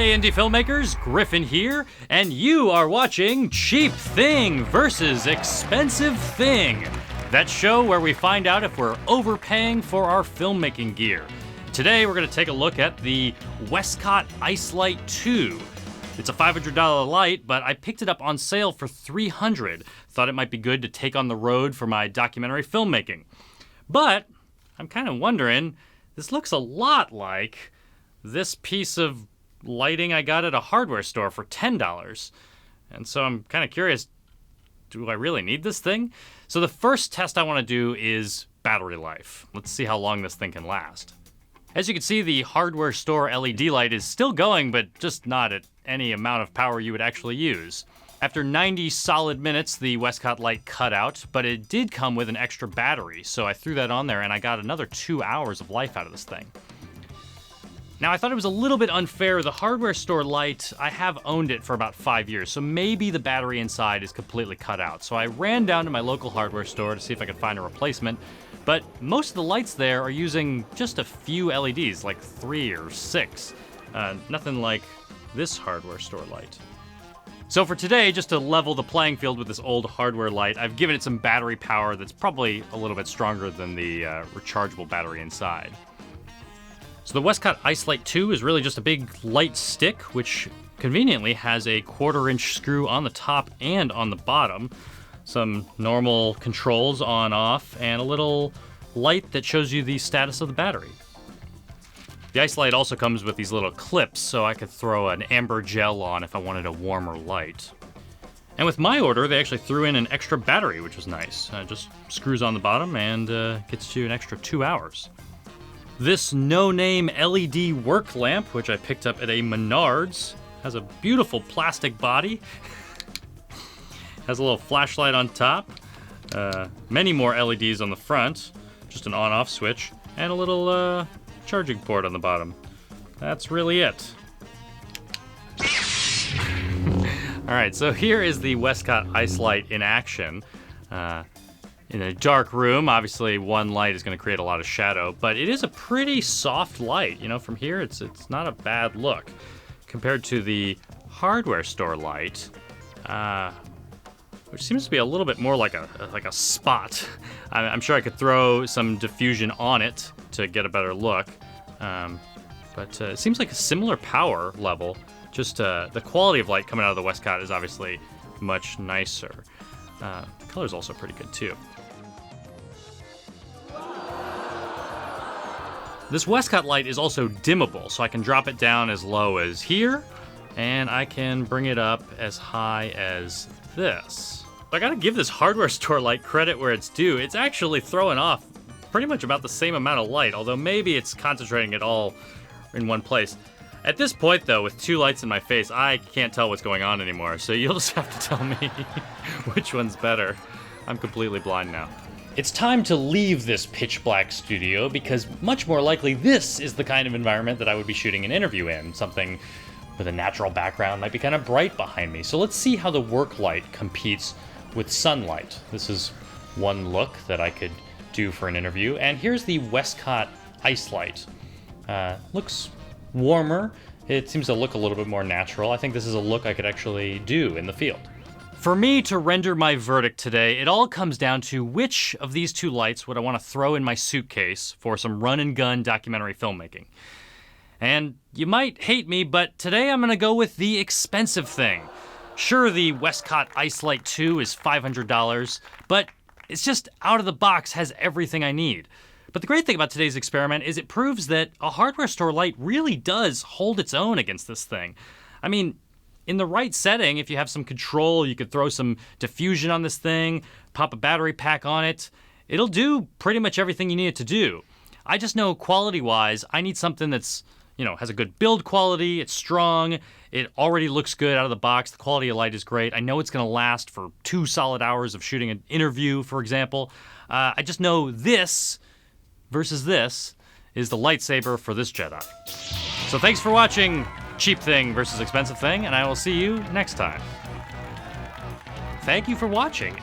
Hey indie filmmakers, Griffin here, and you are watching Cheap Thing versus Expensive Thing. That show where we find out if we're overpaying for our filmmaking gear. Today we're going to take a look at the Westcott Ice Light 2. It's a $500 light, but I picked it up on sale for $300. Thought it might be good to take on the road for my documentary filmmaking. But I'm kind of wondering, this looks a lot like this piece of lighting I got at a hardware store for $10. And so I'm kind of curious, do I really need this thing? So the first test I want to do is battery life. Let's see how long this thing can last. As you can see, the hardware store LED light is still going, but just not at any amount of power you would actually use. After 90 solid minutes, the Westcott light cut out, but it did come with an extra battery, so I threw that on there and I got another 2 hours of life out of this thing. Now, I thought it was a little bit unfair. The hardware store light, I have owned it for about 5 years, so maybe the battery inside is completely cut out. So I ran down to my local hardware store to see if I could find a replacement, but most of the lights there are using just a few LEDs, like 3 or 6. Nothing like this hardware store light. So for today, just to level the playing field with this old hardware light, I've given it some battery power that's probably a little bit stronger than the rechargeable battery inside. So the Westcott Ice Light 2 is really just a big light stick, which conveniently has a 1/4-inch screw on the top and on the bottom, some normal controls on off, and a little light that shows you the status of the battery. The Ice Light also comes with these little clips, so I could throw an amber gel on if I wanted a warmer light. And with my order, they actually threw in an extra battery, which was nice. It just screws on the bottom and gets you an extra 2 hours. This no-name LED work lamp, which I picked up at a Menards, has a beautiful plastic body. Has a little flashlight on top, many more LEDs on the front, just an on-off switch, and a little charging port on the bottom. That's really it. All right, so here is the Westcott Ice Light in action. In a dark room, obviously one light is going to create a lot of shadow, but it is a pretty soft light. You know, from here it's not a bad look compared to the hardware store light, which seems to be a little bit more like a spot. I'm sure I could throw some diffusion on it to get a better look, but it seems like a similar power level. Just the quality of light coming out of the Westcott is obviously much nicer. The color's also pretty good too. This Westcott light is also dimmable, so I can drop it down as low as here, and I can bring it up as high as this. I gotta give this hardware store light credit where it's due. It's actually throwing off pretty much about the same amount of light, although maybe it's concentrating it all in one place. At this point, though, with 2 lights in my face, I can't tell what's going on anymore, so you'll just have to tell me which one's better. I'm completely blind now. It's time to leave this pitch black studio because much more likely this is the kind of environment that I would be shooting an interview in. Something with a natural background might be kind of bright behind me. So let's see how the work light competes with sunlight. This is one look that I could do for an interview. And here's the Westcott Ice Light. Looks warmer. It seems to look a little bit more natural. I think this is a look I could actually do in the field. For me to render my verdict today, it all comes down to which of these 2 lights would I want to throw in my suitcase for some run-and-gun documentary filmmaking. And you might hate me, but today I'm going to go with the expensive thing. Sure, the Westcott Ice Light 2 is $500, but it's just out of the box, has everything I need. But the great thing about today's experiment is it proves that a hardware store light really does hold its own against this thing. I mean, in the right setting, if you have some control, you could throw some diffusion on this thing, pop a battery pack on it. It'll do pretty much everything you need it to do. I just know quality-wise, I need something that's, has a good build quality, it's strong, it already looks good out of the box, the quality of light is great. I know it's going to last for 2 solid hours of shooting an interview, for example. I just know this versus this is the lightsaber for this Jedi. So thanks for watching Cheap Thing versus Expensive Thing, and I will see you next time. Thank you for watching.